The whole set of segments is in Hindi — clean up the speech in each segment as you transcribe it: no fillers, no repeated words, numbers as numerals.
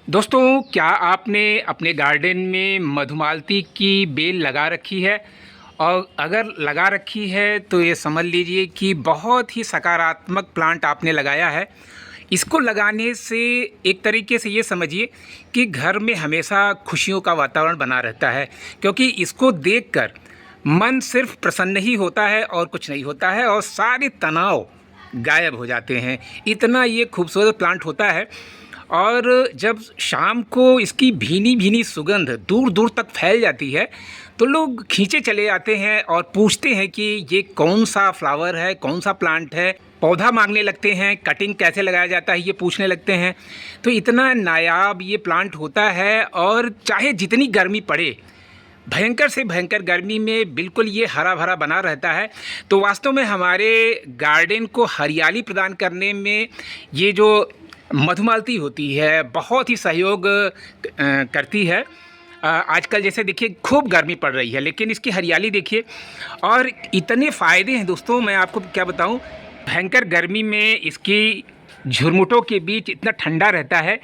दोस्तों, क्या आपने अपने गार्डन में मधुमालती की बेल लगा रखी है? और अगर लगा रखी है तो ये समझ लीजिए कि बहुत ही सकारात्मक प्लांट आपने लगाया है। इसको लगाने से एक तरीके से ये समझिए कि घर में हमेशा खुशियों का वातावरण बना रहता है, क्योंकि इसको देखकर मन सिर्फ प्रसन्न ही होता है और कुछ नहीं होता है, और सारे तनाव गायब हो जाते हैं। इतना ये खूबसूरत प्लांट होता है। और जब शाम को इसकी भीनी भीनी सुगंध दूर दूर तक फैल जाती है तो लोग खींचे चले आते हैं और पूछते हैं कि ये कौन सा फ्लावर है, कौन सा प्लांट है। पौधा मांगने लगते हैं, कटिंग कैसे लगाया जाता है ये पूछने लगते हैं। तो इतना नायाब ये प्लांट होता है, और चाहे जितनी गर्मी पड़े, भयंकर से भयंकर गर्मी में बिल्कुल ये हरा भरा बना रहता है। तो वास्तव में हमारे गार्डन को हरियाली प्रदान करने में ये जो मधुमालती होती है बहुत ही सहयोग करती है। आजकल जैसे देखिए खूब गर्मी पड़ रही है, लेकिन इसकी हरियाली देखिए, और इतने फ़ायदे हैं दोस्तों, मैं आपको क्या बताऊं। भयंकर गर्मी में इसकी झुरमुटों के बीच इतना ठंडा रहता है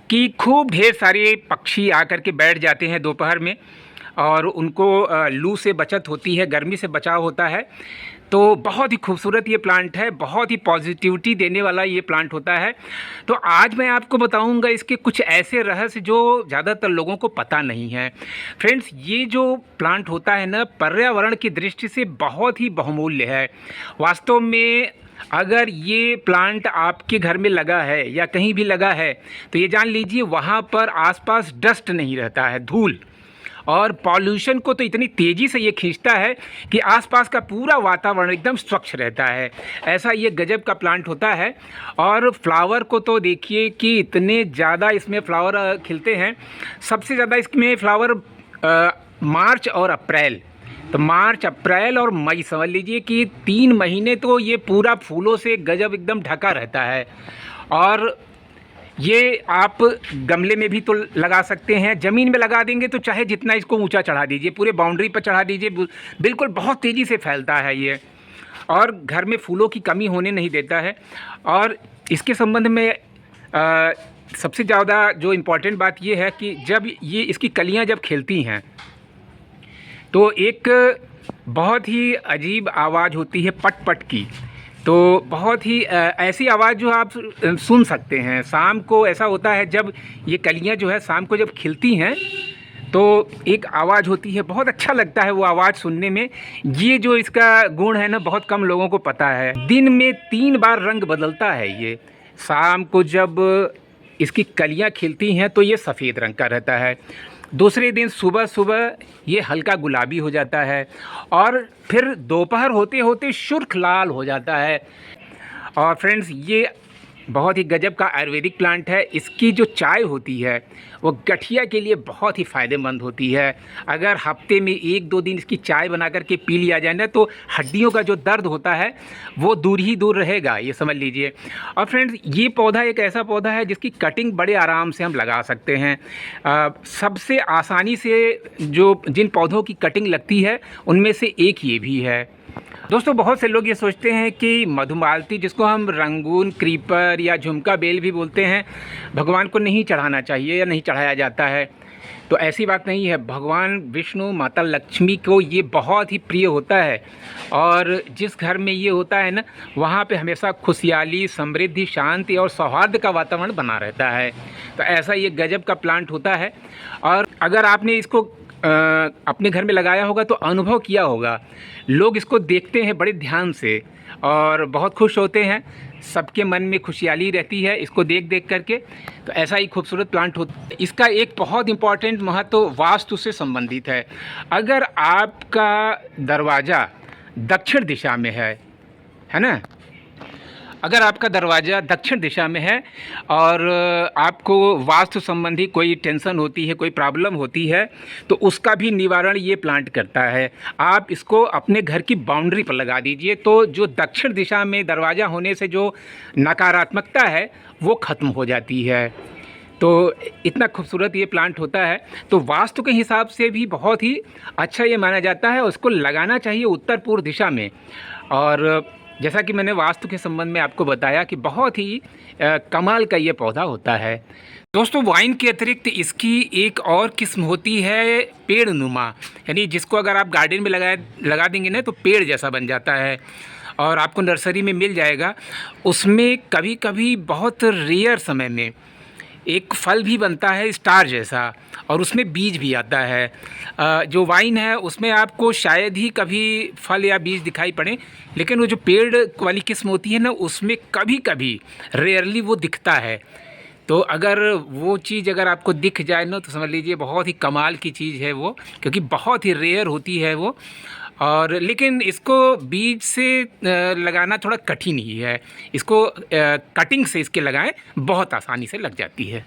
कि खूब ढेर सारे पक्षी आकर के बैठ जाते हैं दोपहर में, और उनको लू से बचत होती है, गर्मी से बचाव होता है। तो बहुत ही खूबसूरत ये प्लांट है, बहुत ही पॉजिटिविटी देने वाला ये प्लांट होता है। तो आज मैं आपको बताऊंगा इसके कुछ ऐसे रहस्य जो ज़्यादातर लोगों को पता नहीं है। फ्रेंड्स, ये जो प्लांट होता है ना, पर्यावरण की दृष्टि से बहुत ही बहुमूल्य है। वास्तव में अगर ये प्लांट आपके घर में लगा है या कहीं भी लगा है तो ये जान लीजिए वहाँ पर आसपास डस्ट नहीं रहता है, धूल और पॉल्यूशन को तो इतनी तेज़ी से ये खींचता है कि आसपास का पूरा वातावरण एकदम स्वच्छ रहता है। ऐसा ये गजब का प्लांट होता है। और फ्लावर को तो देखिए कि इतने ज़्यादा इसमें फ्लावर खिलते हैं। सबसे ज़्यादा इसमें फ्लावर मार्च और अप्रैल, तो मार्च, अप्रैल और मई समझ लीजिए कि 3 महीने तो ये पूरा फूलों से गजब एकदम ढका रहता है। और ये आप गमले में भी तो लगा सकते हैं, ज़मीन में लगा देंगे तो चाहे जितना इसको ऊंचा चढ़ा दीजिए, पूरे बाउंड्री पर चढ़ा दीजिए, बिल्कुल बहुत तेज़ी से फैलता है ये, और घर में फूलों की कमी होने नहीं देता है। और इसके संबंध में सबसे ज़्यादा जो इम्पोर्टेंट बात ये है कि जब ये इसकी कलियां जब खिलती हैं तो एक बहुत ही अजीब आवाज़ होती है, पट पट की। तो बहुत ही ऐसी आवाज़ जो आप सुन सकते हैं। शाम को ऐसा होता है जब ये कलियां जो है शाम को जब खिलती हैं तो एक आवाज़ होती है, बहुत अच्छा लगता है वो आवाज़ सुनने में। ये जो इसका गुण है ना, बहुत कम लोगों को पता है। दिन में 3 बार रंग बदलता है ये। शाम को जब इसकी कलियां खिलती हैं तो ये सफ़ेद रंग का रहता है, दूसरे दिन सुबह सुबह ये हल्का गुलाबी हो जाता है, और फिर दोपहर होते होते सुर्ख लाल हो जाता है। और फ्रेंड्स, ये बहुत ही गजब का आयुर्वेदिक प्लांट है। इसकी जो चाय होती है वो गठिया के लिए बहुत ही फ़ायदेमंद होती है। अगर हफ्ते में 1-2 दिन इसकी चाय बना करके पी लिया जाए ना, तो हड्डियों का जो दर्द होता है वो दूर ही दूर रहेगा, ये समझ लीजिए। और फ्रेंड्स, ये पौधा एक ऐसा पौधा है जिसकी कटिंग बड़े आराम से हम लगा सकते हैं। सबसे आसानी से जो जिन पौधों की कटिंग लगती है उनमें से एक ये भी है। दोस्तों, बहुत से लोग ये सोचते हैं कि मधुमालती, जिसको हम रंगून क्रीपर या झुमका बेल भी बोलते हैं, भगवान को नहीं चढ़ाना चाहिए या नहीं चढ़ाया जाता है। तो ऐसी बात नहीं है। भगवान विष्णु, माता लक्ष्मी को ये बहुत ही प्रिय होता है, और जिस घर में ये होता है ना, वहाँ पे हमेशा खुशहाली, समृद्धि, शांति और सौहार्द का वातावरण बना रहता है। तो ऐसा ये गजब का प्लांट होता है। और अगर आपने इसको अपने घर में लगाया होगा तो अनुभव किया होगा, लोग इसको देखते हैं बड़े ध्यान से और बहुत खुश होते हैं। सबके मन में खुशहाली रहती है इसको देख देख करके। तो ऐसा ही खूबसूरत प्लांट होता है। इसका एक बहुत इम्पॉर्टेंट महत्व वास्तु से संबंधित है। अगर आपका दरवाज़ा दक्षिण दिशा में है ना, अगर आपका दरवाज़ा दक्षिण दिशा में है और आपको वास्तु संबंधी कोई टेंशन होती है, कोई प्रॉब्लम होती है, तो उसका भी निवारण ये प्लांट करता है। आप इसको अपने घर की बाउंड्री पर लगा दीजिए, तो जो दक्षिण दिशा में दरवाज़ा होने से जो नकारात्मकता है वो ख़त्म हो जाती है। तो इतना खूबसूरत ये प्लांट होता है। तो वास्तु के हिसाब से भी बहुत ही अच्छा ये माना जाता है। उसको लगाना चाहिए उत्तर पूर्व दिशा में। और जैसा कि मैंने वास्तु के संबंध में आपको बताया कि बहुत ही कमाल का ये पौधा होता है। दोस्तों, वाइन के अतिरिक्त इसकी एक और किस्म होती है पेड़ नुमा, यानी जिसको अगर आप गार्डन में लगा देंगे ना तो पेड़ जैसा बन जाता है और आपको नर्सरी में मिल जाएगा। उसमें कभी कभी बहुत रेयर समय में एक फल भी बनता है स्टार जैसा, और उसमें बीज भी आता है। जो वाइन है उसमें आपको शायद ही कभी फल या बीज दिखाई पड़े, लेकिन वो जो पेड़ वाली किस्म होती है ना, उसमें कभी कभी रेयरली वो दिखता है। तो अगर वो चीज़ अगर आपको दिख जाए ना तो समझ लीजिए बहुत ही कमाल की चीज़ है वो, क्योंकि बहुत ही रेयर होती है वो। और लेकिन इसको बीज से लगाना थोड़ा कठिन ही है। इसको कटिंग से इसके लगाएं बहुत आसानी से लग जाती है।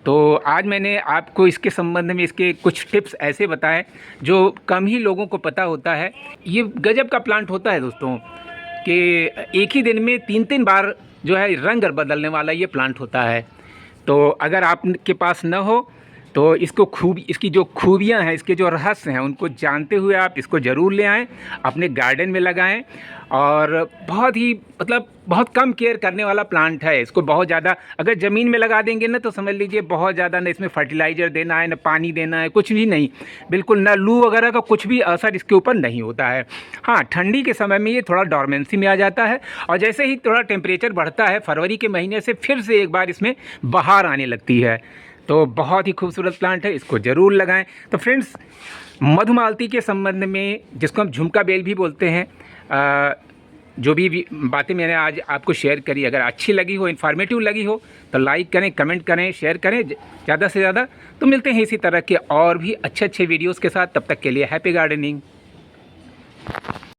तो आज मैंने आपको इसके संबंध में इसके कुछ टिप्स ऐसे बताए जो कम ही लोगों को पता होता है। ये गजब का प्लांट होता है दोस्तों कि एक ही दिन में 3-3 बार जो है रंग बदलने वाला ये प्लांट होता है। तो अगर आपके पास न हो तो इसकी जो खूबियाँ हैं, इसके जो रहस्य हैं, उनको जानते हुए आप इसको ज़रूर ले आएँ, अपने गार्डन में लगाएं। और बहुत ही बहुत कम केयर करने वाला प्लांट है। इसको बहुत ज़्यादा अगर ज़मीन में लगा देंगे ना तो समझ लीजिए बहुत ज़्यादा न इसमें फर्टिलाइज़र देना है, न पानी देना है, कुछ भी नहीं, बिल्कुल ना लू वगैरह का कुछ भी असर इसके ऊपर नहीं होता है। हाँ, ठंडी के समय में ये थोड़ा डॉर्मेंसी में आ जाता है, और जैसे ही थोड़ा टेम्परेचर बढ़ता है फरवरी के महीने से फिर से एक बार इसमें बहार आने लगती है। तो बहुत ही खूबसूरत प्लांट है, इसको ज़रूर लगाएं। तो फ्रेंड्स, मधुमालती के संबंध में, जिसको हम झुमका बेल भी बोलते हैं, जो भी बातें मैंने आज आपको शेयर करी, अगर अच्छी लगी हो, इन्फॉर्मेटिव लगी हो तो लाइक करें, कमेंट करें, शेयर करें ज़्यादा से ज़्यादा। तो मिलते हैं इसी तरह के और भी अच्छे वीडियोज़ के साथ। तब तक के लिए हैप्पी गार्डनिंग।